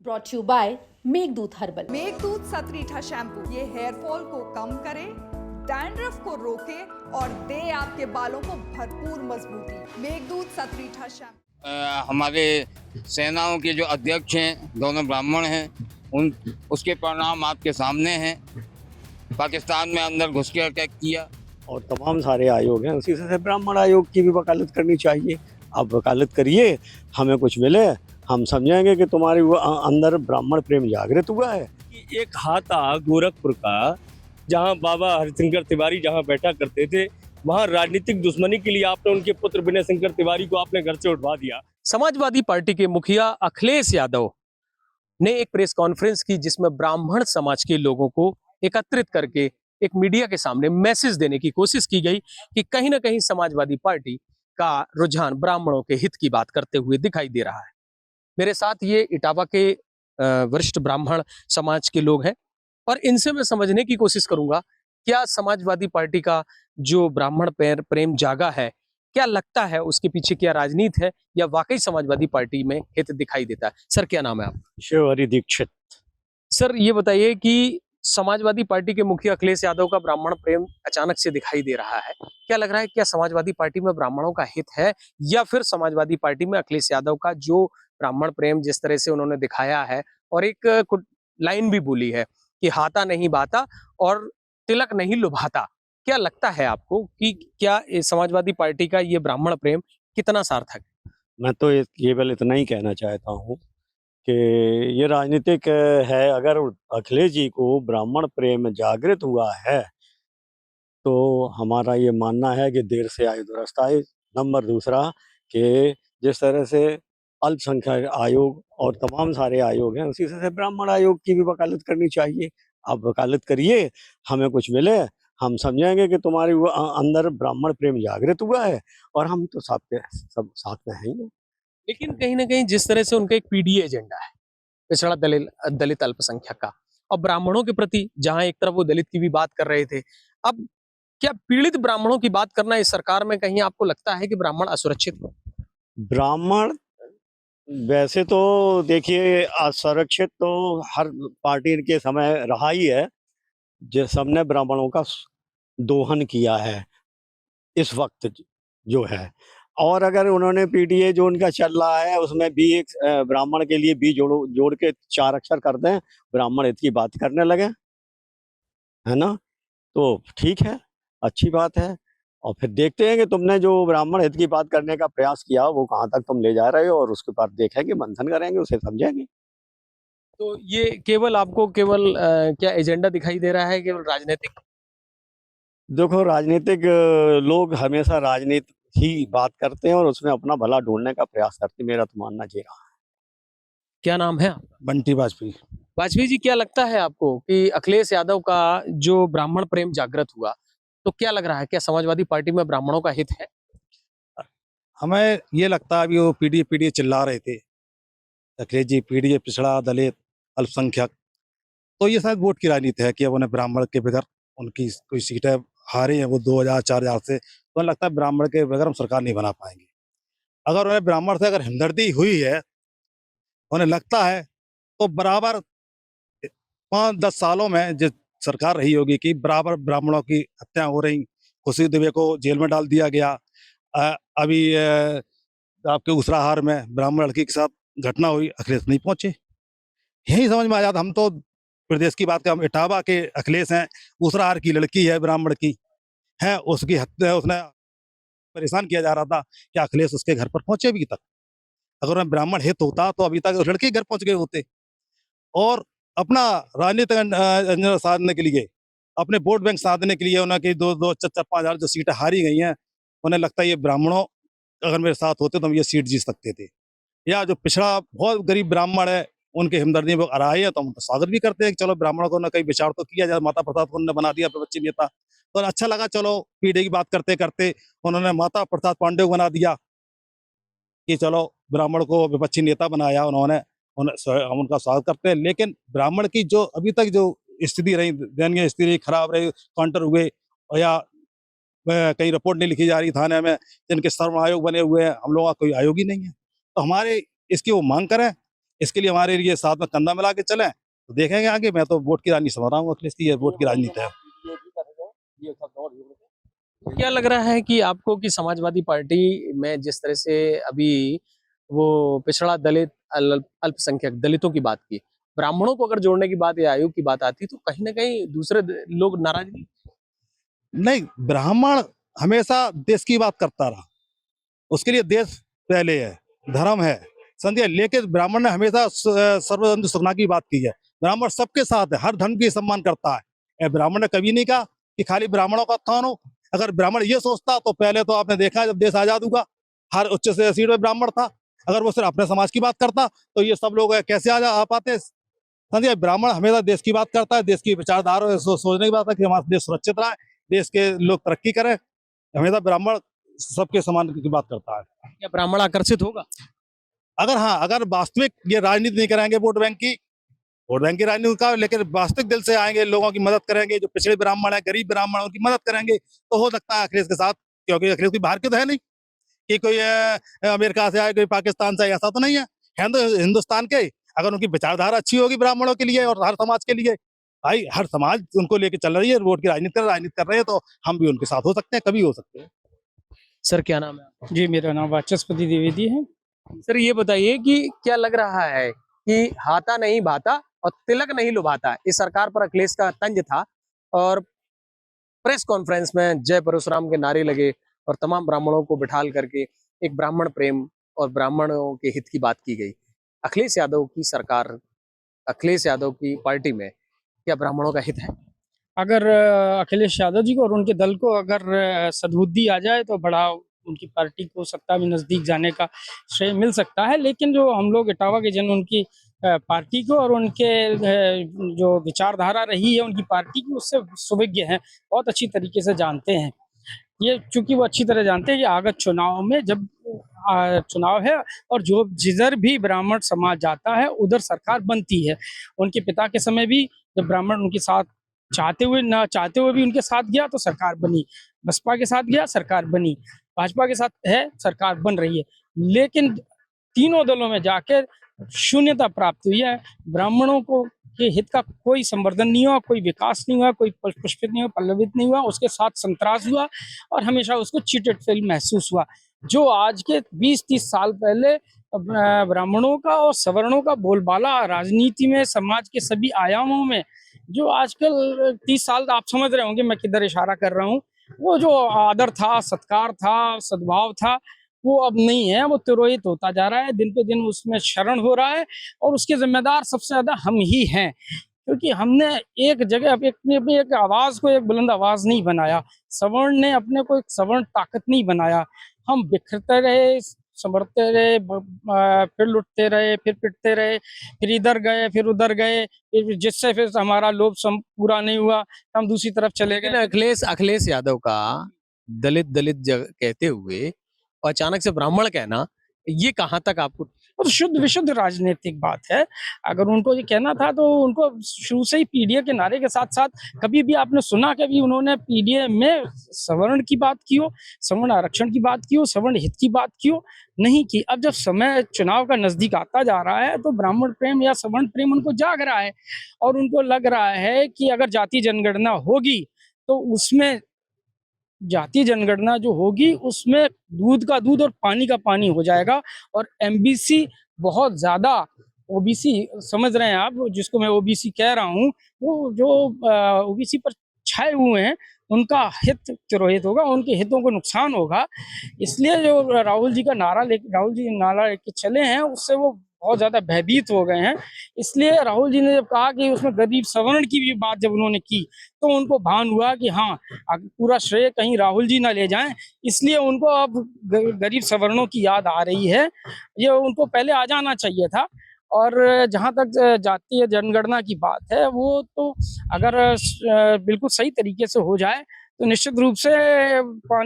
Brought you by Meghdoot herbal. Meghdoot Satritha shampoo ये hair fall को कम करे, डैंड्रफ को रोके और दे आपके बालों को भरपूर मजबूती। मेघदूत सतरीठा शैम्पू। हमारे सेनाओं के जो अध्यक्ष हैं दोनों ब्राह्मण हैं, उन उसके परिणाम आपके सामने हैं। पाकिस्तान में अंदर घुस के अटैक किया और तमाम सारे आयोग हैं, उसी से ब्राह्मण आयोग की भी वकालत करनी चाहिए। आप वकालत करिए, हमें कुछ मिले, हम समझेंगे कि तुम्हारी वो अंदर ब्राह्मण प्रेम जागृत हुआ है। कि एक हाथा गोरखपुर का, जहां बाबा हरिशंकर तिवारी जहां बैठा करते थे, वहां राजनीतिक दुश्मनी के लिए आपने उनके पुत्र विनय शंकर तिवारी को आपने घर से उठवा दिया। समाजवादी पार्टी के मुखिया अखिलेश यादव ने एक प्रेस कॉन्फ्रेंस की, जिसमें ब्राह्मण समाज के लोगों को एकत्रित करके एक मीडिया के सामने मैसेज देने की कोशिश की गई कि कहीं ना कहीं समाजवादी पार्टी का रुझान ब्राह्मणों के हित की बात करते हुए दिखाई दे रहा है। मेरे साथ ये इटावा के वरिष्ठ ब्राह्मण समाज के लोग हैं और इनसे मैं समझने की कोशिश करूंगा क्या समाजवादी पार्टी का जो ब्राह्मण प्रेम जागा है, क्या लगता है उसके पीछे क्या राजनीति है या वाकई समाजवादी पार्टी में हित दिखाई देता है। सर, क्या नाम है आप? शिवहरि दीक्षित। सर, ये बताइए कि समाजवादी पार्टी के मुखिया अखिलेश यादव का ब्राह्मण प्रेम अचानक से दिखाई दे रहा है, क्या लग रहा है, क्या समाजवादी पार्टी में ब्राह्मणों का हित है या फिर समाजवादी पार्टी में अखिलेश यादव का जो ब्राह्मण प्रेम जिस तरह से उन्होंने दिखाया है और एक लाइन भी बोली है कि हाथा नहीं बाता और तिलक नहीं लुभाता, क्या लगता है आपको कि क्या समाजवादी पार्टी का ये ब्राह्मण प्रेम कितना सार्थक है? मैं तो केवल इतना ही कहना चाहता हूँ कि ये राजनीतिक है। अगर अखिलेश जी को ब्राह्मण प्रेम जागृत हुआ है तो हमारा ये मानना है कि देर से आए दुरुस्त आए। नंबर दूसरा कि जिस तरह से अल्पसंख्यक आयोग और तमाम सारे आयोग हैं, उसी से ब्राह्मण आयोग की भी वकालत करनी चाहिए। आप वकालत करिए, हमें कुछ मिले, हम समझेंगे कि तुम्हारी वो अंदर ब्राह्मण प्रेम जागृत हुआ है और हम तो सब साथ में हैं ही। लेकिन कहीं ना कहीं जिस तरह से उनका एक पीडीए एजेंडा है, पिछड़ा दलित अल्पसंख्यक का, और ब्राह्मणों के प्रति जहां एक तरफ वो दलित की भी बात कर रहे थे, अब क्या पीड़ित ब्राह्मणों की बात करना इस सरकार में कहीं आपको लगता है कि ब्राह्मण असुरक्षित हो? ब्राह्मण वैसे तो देखिए, असुरक्षित तो हर पार्टी के समय रहा ही है। जो सबने ब्राह्मणों का दोहन किया है इस वक्त जो है, और अगर उन्होंने पीडीए जो उनका चल रहा है उसमें भी एक ब्राह्मण के लिए बी जोड़ के 4 अक्षर कर दें, ब्राह्मण हित की बात करने लगे, है ना, तो ठीक है, अच्छी बात है। और फिर देखते हैं कि तुमने जो ब्राह्मण हित की बात करने का प्रयास किया वो कहाँ तक तुम ले जा रहे हो, और उसके बाद देखेंगे, मंथन करेंगे, उसे समझेंगे। तो ये केवल आपको केवल क्या एजेंडा दिखाई दे रहा है, केवल राजनीतिक? देखो, राजनीतिक लोग हमेशा राजनीति ही बात करते हैं और उसमें अपना भला ढूंढने का प्रयास करते हैं। मेरा तो मानना ये रहा है। क्या नाम है आपका? बंटी वाजपेयी। वाजपेयी जी, क्या लगता है आपको कि अखिलेश यादव का जो ब्राह्मण प्रेम जागृत हुआ, तो क्या लग रहा है, क्या समाजवादी पार्टी में ब्राह्मणों का हित है? हमें ये लगता है अभी वो पीडीए पीडीए चिल्ला रहे थे, अखिलेश जी पीडीए, पिछड़ा, दलित, अल्पसंख्यक, तो ये शायद वोट की राजनीति है कि अब उन्हें ब्राह्मण के बगैर उनकी कोई सीटें हारे हैं वो 2000-4000 से, तो उन्हें लगता है ब्राह्मण के बगैर हम सरकार नहीं बना पाएंगे। अगर उन्हें ब्राह्मण से अगर हमदर्दी हुई है, उन्हें लगता है, तो बराबर 5-10 सालों में जो सरकार रही होगी कि बराबर ब्राह्मणों की हत्या हो रही, खुशी दुबे को जेल में डाल दिया गया, अभी आपके उसराहार में ब्राह्मण लड़की के साथ घटना हुई, अखिलेश नहीं पहुंचे। यही समझ में आ जाता। हम तो प्रदेश की बात कर, हम इटावा के अखिलेश हैं, उसराहार की लड़की है ब्राह्मण की है, उसकी हत्या, उसने परेशान किया जा रहा था कि अखिलेश उसके घर पर पहुंचे अभी तक। अगर उन्हें ब्राह्मण हित होता तो अभी तक उस लड़के के घर पहुंच गए होते। और अपना राजनीतिक एजेंडा साधने के लिए, अपने वोट बैंक साधने के लिए उन्हें 2-2, 4-4, 5,000 जो सीटें हारी गई हैं, उन्हें लगता है ये ब्राह्मणों अगर मेरे साथ होते तो हम ये सीट जीत सकते थे। या जो पिछड़ा बहुत गरीब ब्राह्मण है, उनके हमदर्दी में आ रही है, तो हम स्वागत भी करते हैं कि चलो ब्राह्मणों को ना कहीं विचार तो किया जाए। माता प्रसाद को उन्होंने बना दिया विपक्षी नेता, तो अच्छा लगा। चलो पीढ़ी की बात करते करते उन्होंने माता प्रसाद पांडे को बना दिया कि चलो ब्राह्मण को विपक्षी नेता बनाया उन्होंने, हम उनका स्वागत करते हैं। लेकिन ब्राह्मण की जो अभी तक जो स्थिति रही, दयनीय स्थिति रही, खराब रही, काउंटर हुए, या कहीं रिपोर्ट नहीं लिखी जा रही थाने में, जिनके सर्व आयोग बने हुए हैं, हम लोगों का कोई आयोग ही नहीं है। तो हमारे इसकी वो मांग करें इसके लिए हमारे लिए साथ में कंधा मिला के चलें तो देखेंगे आगे। मैं तो वोट की राजनीति समझ रहा हूँ अखिलेश की, ये वोट की राजनीति है। क्या लग रहा है कि आपको कि समाजवादी पार्टी में जिस तरह से अभी वो पिछड़ा दलित अल्पसंख्यक दलितों की बात की, ब्राह्मणों को अगर जोड़ने की बात या आयोग की बात आती तो कहीं ना कहीं दूसरे लोग नाराज नहीं? नहीं, ब्राह्मण हमेशा देश की बात करता रहा, उसके लिए देश पहले है, धर्म है, समझिए। लेकिन ब्राह्मण ने हमेशा सर्वधर्म सुरक्षा की बात की है। ब्राह्मण सबके साथ है, हर धर्म की सम्मान करता है। ब्राह्मण ने कभी नहीं कहा कि खाली ब्राह्मणों का उत्थान हो। अगर ब्राह्मण ये सोचता तो पहले तो आपने देखा जब देश आजाद हुआ हर उच्च से सीट में ब्राह्मण था। अगर वो सिर्फ अपने समाज की बात करता तो ये सब लोग कैसे आ पाते, समझिए। ब्राह्मण हमेशा देश की बात करता है, देश की विचारधारा सोचने की बात है कि हमारा देश सुरक्षित रहे, देश के लोग तरक्की करें। हमेशा ब्राह्मण सबके समान की बात करता है। क्या ब्राह्मण आकर्षित होगा? अगर वास्तविक ये राजनीति नहीं कराएंगे वोट बैंक की राजनीति का, लेकिन वास्तविक दिल से आएंगे, लोगों की मदद करेंगे, जो पिछड़े ब्राह्मण है, गरीब ब्राह्मण उनकी मदद करेंगे तो हो सकता है अखिलेश के साथ। क्योंकि अखिलेश कोई बाहर के तो है नहीं कि कोई अमेरिका से आए, कोई पाकिस्तान से, ऐसा तो नहीं है, हिंदुस्तान के। अगर उनकी विचारधारा अच्छी होगी ब्राह्मणों के लिए और हर समाज के लिए, भाई हर समाज उनको लेके चल रही है, वोट की राजनीति कर रहे हैं, तो हम भी उनके साथ हो सकते हैं, कभी हो सकते हैं। सर क्या नाम है आपका? जी, मेरा नाम वाचस्पति द्विवेदी है। सर ये बताइए कि क्या लग रहा है कि हाथा नहीं भाता और तिलक नहीं लुभाता, इस सरकार पर अखिलेश का तंज था और प्रेस कॉन्फ्रेंस में जय परशुराम के नारे लगे और तमाम ब्राह्मणों को बिठाल करके एक ब्राह्मण प्रेम और ब्राह्मणों के हित की बात की गई। अखिलेश यादव की सरकार, अखिलेश यादव की पार्टी में क्या ब्राह्मणों का हित है? अगर अखिलेश यादव जी को और उनके दल को अगर सद्बुद्धि आ जाए तो बड़ा उनकी पार्टी को सत्ता में नज़दीक जाने का श्रेय मिल सकता है। लेकिन जो हम लोग इटावा के जन उनकी पार्टी को और उनके जो विचारधारा रही है उनकी पार्टी की, उससे सुविज्ञ हैं, बहुत अच्छी तरीके से जानते हैं। ये चूंकि वो अच्छी तरह जानते हैं कि आगत चुनाव में जब चुनाव है और जो जिधर भी ब्राह्मण समाज जाता है उधर सरकार बनती है। उनके पिता के समय भी जब ब्राह्मण उनके साथ चाहते हुए ना चाहते हुए भी उनके साथ गया तो सरकार बनी, बसपा के साथ गया सरकार बनी, भाजपा के साथ है सरकार बन रही है। लेकिन तीनों दलों में जाकर शून्यता प्राप्त हुई है। ब्राह्मणों को के हित का कोई संवर्धन नहीं हुआ, कोई विकास नहीं हुआ, कोई पुष्पित नहीं हुआ, पल्लवित नहीं हुआ, उसके साथ संतरास हुआ और हमेशा उसको चीटेड फील महसूस हुआ। जो आज के 20-30 साल पहले ब्राह्मणों का और सवर्णों का बोलबाला राजनीति में, समाज के सभी आयामों में, जो आजकल 30 साल आप समझ रहे होंगे मैं किधर इशारा कर रहा हूँ, वो जो आदर था, सत्कार था, सद्भाव था, वो अब नहीं है। वो तिरोहित होता जा रहा है, दिन पे दिन उसमें शरण हो रहा है और उसके जिम्मेदार सबसे ज्यादा हम ही हैं। क्योंकि हमने एक जगह अपनी एक आवाज को एक बुलंद आवाज नहीं बनाया, सवर्ण ने अपने को एक सवर्ण ताकत नहीं बनाया। हम बिखरते रहे, संभरते रहे, फिर लुटते रहे, फिर पिटते रहे, फिर इधर गए, फिर उधर गए, फिर जिससे फिर हमारा लोभ पूरा नहीं हुआ, हम दूसरी तरफ चले गए। अखिलेश यादव का दलित कहते हुए और अचानक से ब्राह्मण कहना, ये कहाँ तक आपको? और शुद्ध विशुद्ध राजनीतिक बात है। अगर उनको ये कहना था तो उनको शुरू से ही पीडीए के नारे के साथ साथ कभी भी आपने सुना कभी उन्होंने पीडीए में सवर्ण की बात की हो, सवर्ण आरक्षण की बात की हो, सवर्ण हित की बात की हो? नहीं की। अब जब समय चुनाव का नजदीक आता जा रहा है तो ब्राह्मण प्रेम या सवर्ण प्रेम उनको जाग रहा है और उनको लग रहा है कि अगर जाति जनगणना होगी तो उसमें जाति जनगणना जो होगी उसमें दूध का दूध और पानी का पानी हो जाएगा। और एमबीसी बहुत ज्यादा, ओबीसी समझ रहे हैं आप, जिसको मैं ओबीसी कह रहा हूँ, वो जो ओबीसी पर छाए हुए हैं उनका हित तिरोहित होगा, उनके हितों को नुकसान होगा। इसलिए जो राहुल जी नारा लेके चले हैं उससे वो बहुत ज्यादा भयभीत हो गए हैं। इसलिए राहुल जी ने जब कहा कि उसमें गरीब सवर्ण की भी बात जब उन्होंने की तो उनको भान हुआ कि हाँ, पूरा श्रेय कहीं राहुल जी ना ले जाएं, इसलिए उनको अब गरीब सवर्णों की याद आ रही है। ये उनको पहले आ जाना चाहिए था। और जहाँ तक जातीय जनगणना की बात है, वो तो अगर बिल्कुल सही तरीके से हो जाए तो निश्चित रूप से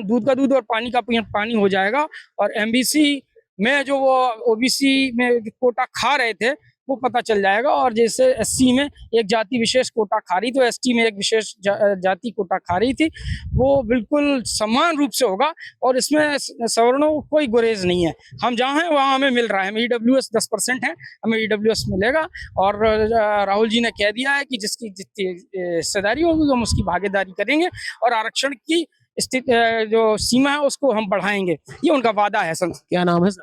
दूध का दूध और पानी का पानी हो जाएगा। और एमबीसी में जो वो ओबीसी में कोटा खा रहे थे वो पता चल जाएगा। और जैसे एससी में एक जाति विशेष कोटा खारी, तो एसटी में एक विशेष जाति कोटा खारी थी, वो बिल्कुल समान रूप से होगा और इसमें सवर्णों को कोई गुरेज नहीं है। हम जहाँ हैं वहाँ हमें मिल रहा है। हमें ईडब्ल्यूएस 10% है, हमें ईडब्ल्यूएस मिलेगा। और राहुल जी ने कह दिया है कि जिसकी जितनी हिस्सेदारी होगी हम उसकी भागीदारी करेंगे और आरक्षण की स्थिति जो सीमा है उसको हम बढ़ाएंगे, ये उनका वादा है। सर क्या नाम है सर?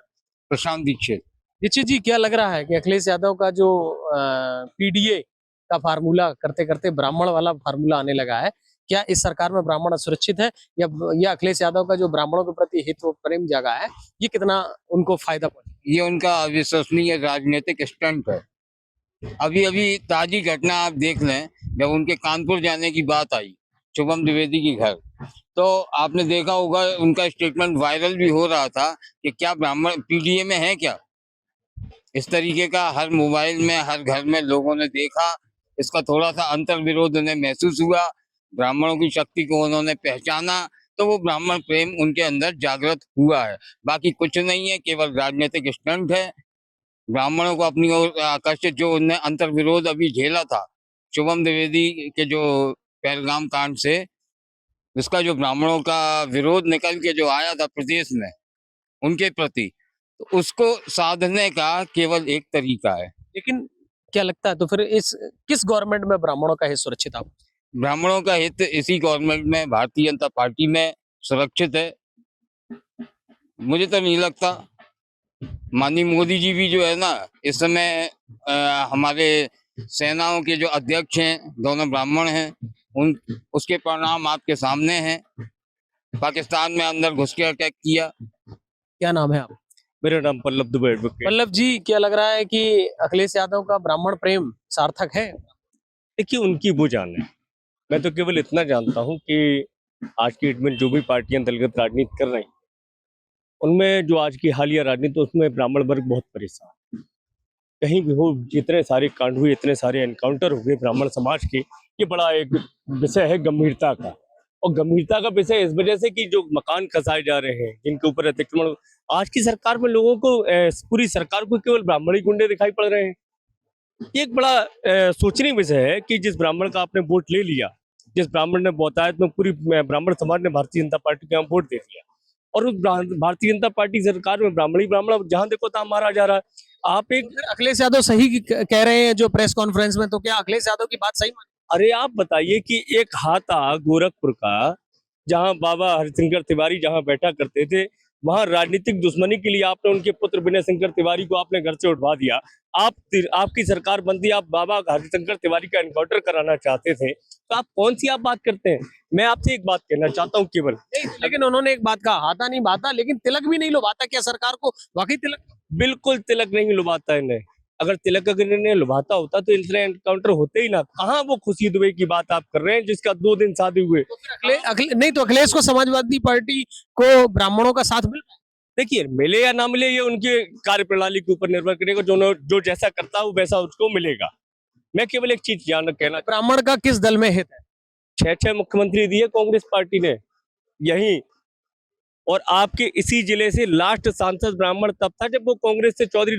प्रशांत दीक्षित। दीक्षित जी, क्या लग रहा है कि अखिलेश यादव का जो पीडीए का फार्मूला करते करते ब्राह्मण वाला फार्मूला आने लगा है, क्या इस सरकार में ब्राह्मण असुरक्षित है, या अखिलेश यादव का जो ब्राह्मणों के प्रति हित व प्रेम जगा है ये कितना उनको फायदा पहुंचा? ये उनका अविश्वसनीय राजनीतिक स्टंट है। अभी अभी ताजी घटना आप देख लें, जब उनके कानपुर जाने की बात आई शुभम द्विवेदी की घर, तो आपने देखा होगा उनका स्टेटमेंट वायरल भी हो रहा था कि क्या ब्राह्मण पीडीए में है क्या। इस तरीके का हर मोबाइल में हर घर में लोगों ने देखा। इसका थोड़ा सा अंतर विरोध उन्हें महसूस हुआ, ब्राह्मणों की शक्ति को उन्होंने पहचाना, तो वो ब्राह्मण प्रेम उनके अंदर जागृत हुआ है। बाकी कुछ नहीं है, केवल राजनीतिक स्टंट है। ब्राह्मणों को अपनी ओर आकर्षित, जो उन्हें अंतर विरोध अभी झेला था शुभम द्विवेदी के जो पहलगाम कांड से, इसका जो ब्राह्मणों का विरोध निकल के जो आया था प्रदेश में उनके प्रति, तो उसको साधने का केवल एक तरीका है। लेकिन क्या लगता है तो फिर इस किस गवर्नमेंट में ब्राह्मणों का हित सुरक्षित आप? ब्राह्मणों का हित इसी गवर्नमेंट में, भारतीय जनता पार्टी में सुरक्षित है। मुझे तो नहीं लगता। माननीय मोदी जी भी जो है ना, इस समय हमारे सेनाओं के जो अध्यक्ष हैं दोनों ब्राह्मण हैं, उसके परिणाम आपके सामने हैं। पाकिस्तान में अंदर घुस के अटैक किया। क्या नाम है आप? मेरा नाम पल्लव दुबे एडवोकेट। पल्लव जी, क्या लग रहा है कि अखिलेश यादव का ब्राह्मण प्रेम सार्थक है? देखिए, उनकी वो जान है। मैं तो केवल इतना जानता हूँ कि आज की डेट में जो भी पार्टियां दलगत राजनीति कर रही, उनमें जो आज की हालिया राजनीति, उसमें ब्राह्मण वर्ग बहुत परेशान। कहीं भी हो, जितने सारे कांड हुए, इतने सारे एनकाउंटर हुए ब्राह्मण समाज के, ये बड़ा एक विषय है गंभीरता का। और गंभीरता का विषय इस वजह से कि जो मकान खसाए जा रहे हैं, जिनके ऊपर अतिक्रमण, आज की सरकार में लोगों को, पूरी सरकार को केवल ब्राह्मण ही गुंडे दिखाई पड़ रहे हैं। एक बड़ा सोचनीय विषय है कि जिस ब्राह्मण का आपने वोट ले लिया, जिस ब्राह्मण ने बहुतायत में पूरी ब्राह्मण समाज ने भारतीय जनता पार्टी के यहाँ वोट दे दिया, और उस भारतीय जनता पार्टी सरकार में ब्राह्मण ही ब्राह्मण जहां देखो तहां मारा जा रहा है। आप एक अखिलेश यादव सही कह रहे हैं जो प्रेस कॉन्फ्रेंस में, तो क्या अखिलेश यादव की बात सही मानी? अरे आप बताइए कि एक हाथा गोरखपुर का, जहां बाबा हरिशंकर तिवारी जहां बैठा करते थे, वहां राजनीतिक दुश्मनी के लिए आपने उनके पुत्र विनय शंकर तिवारी को आपने घर से उठवा दिया। आपकी सरकार बनती, आप बाबा हरिशंकर तिवारी का एनकाउंटर कराना चाहते थे, तो आप कौन सी आप बात करते हैं? मैं आपसे एक बात कहना चाहता हूँ केवल, लेकिन उन्होंने एक बात कहा, हाथा नहीं भाता, लेकिन तिलक भी नहीं लुभाता। क्या सरकार को वाकई तिलक? बिल्कुल तिलक नहीं लुभाता इन्हें। अगर तिलक अगर इन्हें लुभाता होता तो इनसे एनकाउंटर होते ही ना। कहाँ वो खुशी दुबे की बात आप कर रहे हैं, जिसका 2 दिन शादी हुए? तो नहीं तो अखिलेश को समाजवादी पार्टी को ब्राह्मणों का साथ मिल? देखिए, मिले या ना मिले ये उनके कार्यप्रणाली के ऊपर निर्भर करेगा। जो जैसा करता है वो वैसा उसको मिलेगा। मैं केवल एक चीज कहना, ब्राह्मण का किस दल में हित है? 6 मुख्यमंत्री दिए कांग्रेस पार्टी ने यही, और आपके इसी जिले से लास्ट सांसद ब्राह्मण तब था जब वो कांग्रेस से चौधरी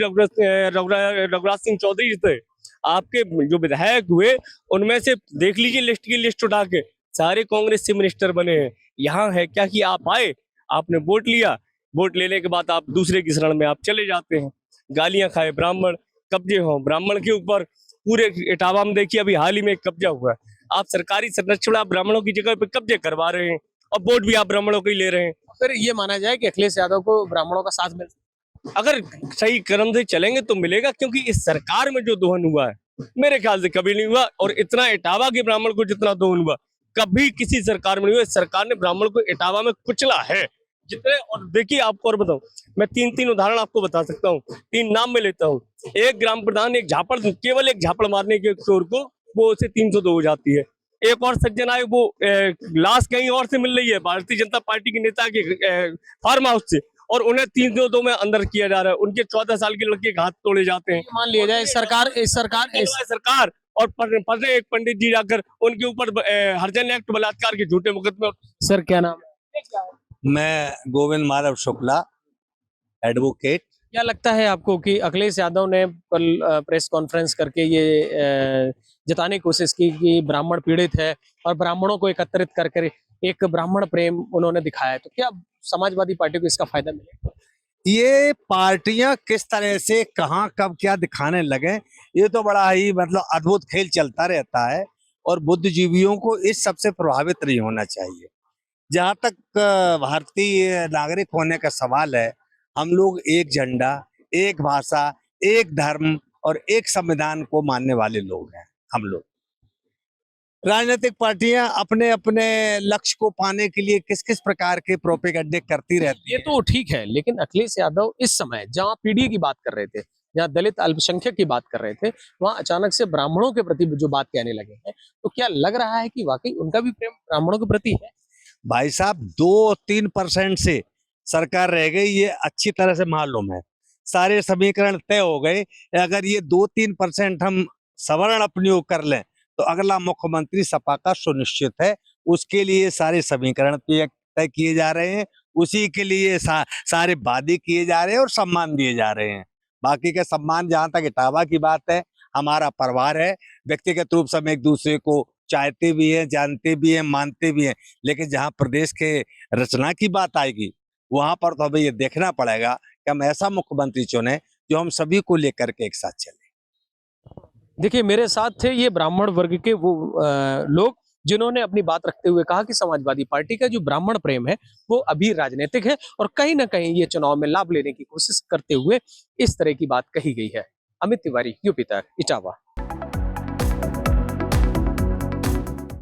रघुराज सिंह चौधरी थे। आपके जो विधायक हुए उनमें से देख लीजिए लिस्ट उठा के, सारे कांग्रेस से मिनिस्टर बने हैं। यहाँ है क्या कि आप आए, आपने वोट लिया, वोट लेने के बाद आप दूसरे की शरण में आप चले जाते हैं। गालियां खाए ब्राह्मण, कब्जे हो ब्राह्मण के ऊपर। पूरे इटावा में देखिए अभी हाल ही में एक कब्जा हुआ है। आप सरकारी संरक्षण आप ब्राह्मणों की जगह पे कब्जे करवा रहे हैं और वोट भी आप ब्राह्मणों को ही ले रहे हैं। फिर ये माना जाए कि अखिलेश यादव को ब्राह्मणों का साथ मिल, अगर सही क्रम से चलेंगे तो मिलेगा, क्योंकि इस सरकार में जो दोहन हुआ है मेरे ख्याल से कभी नहीं हुआ। और इतना इटावा के ब्राह्मण को जितना दोहन हुआ कभी किसी सरकार में नहीं हुआ। इस सरकार ने ब्राह्मण को इटावा में कुचला है जितने। और देखिए आपको और बताऊं, मैं 3 उदाहरण आपको बता सकता हूँ, 3 नाम में लेता हूँ। एक ग्राम प्रधान एक झापड़, केवल एक झापड़ मारने के चोर को वो उसे 302 हो जाती है। एक और सज्जन आए, वो लाश कहीं और से मिल रही है भारतीय जनता पार्टी के नेता के फार्म हाउस से, और उन्हें 302 में अंदर किया जा रहा है। उनके 14 साल के लड़के के हाथ तोड़े जाते हैं। मान लिया जाए सरकार और पढ़े एक पंडित जी जाकर उनके ऊपर हरिजन एक्ट बलात्कार के झूठे मुकदमे। सर क्या नाम है? मैं गोविंद माधव शुक्ला एडवोकेट। क्या लगता है आपको कि अखिलेश यादव ने कल प्रेस कॉन्फ्रेंस करके ये जताने की कोशिश की कि ब्राह्मण पीड़ित है और ब्राह्मणों को एकत्रित करके एक ब्राह्मण प्रेम उन्होंने दिखाया है, तो क्या समाजवादी पार्टी को इसका फायदा मिलेगा? ये पार्टियां किस तरह से कहां कब क्या दिखाने लगे, ये तो बड़ा ही मतलब अद्भुत खेल चलता रहता है और बुद्धिजीवियों को इस सबसे प्रभावित नहीं होना चाहिए। जहां तक भारतीय नागरिक होने का सवाल है, हम लोग एक झंडा, एक भाषा, एक धर्म और एक संविधान को मानने वाले लोग हैं। हम लोग राजनीतिक पार्टियां अपने अपने लक्ष्य को पाने के लिए किस किस प्रकार के प्रोपेगेंडे करती रहती ये है। तो ठीक है, लेकिन अखिलेश यादव इस समय जहां पीडीए की बात कर रहे थे, जहां दलित अल्पसंख्यक की बात कर रहे थे, वहां अचानक से ब्राह्मणों के प्रति जो बात कहने लगे हैं, तो क्या लग रहा है कि वाकई उनका भी प्रेम ब्राह्मणों के प्रति है? भाई साहब 2-3% से सरकार रह गई, ये अच्छी तरह से मालूम है। सारे समीकरण तय हो गए। अगर ये 2-3% हम सवर्ण अपयोग कर लें तो अगला मुख्यमंत्री सपा का सुनिश्चित है। उसके लिए सारे समीकरण तय किए जा रहे हैं, उसी के लिए सारे वादे किए जा रहे हैं और सम्मान दिए जा रहे हैं। बाकी का सम्मान जहां तक इटावा की बात है, हमारा परिवार है, व्यक्तिगत रूप से हम एक दूसरे को चाहते भी हैं, जानते भी हैं, मानते भी हैं, लेकिन जहां प्रदेश के रचना की बात आएगी वहां पर तो हमें ये देखना पड़ेगा कि हम ऐसा मुख्यमंत्री चुने जो हम सभी को लेकर के एक साथ चले। देखिए, मेरे साथ थे ये ब्राह्मण वर्ग के वो लोग जिन्होंने अपनी बात रखते हुए कहा कि समाजवादी पार्टी का जो ब्राह्मण प्रेम है वो अभी राजनीतिक है और कहीं ना कहीं ये चुनाव में लाभ लेने की कोशिश करते हुए इस तरह की बात कही गई है। अमित तिवारी, यूपी तक, इटावा।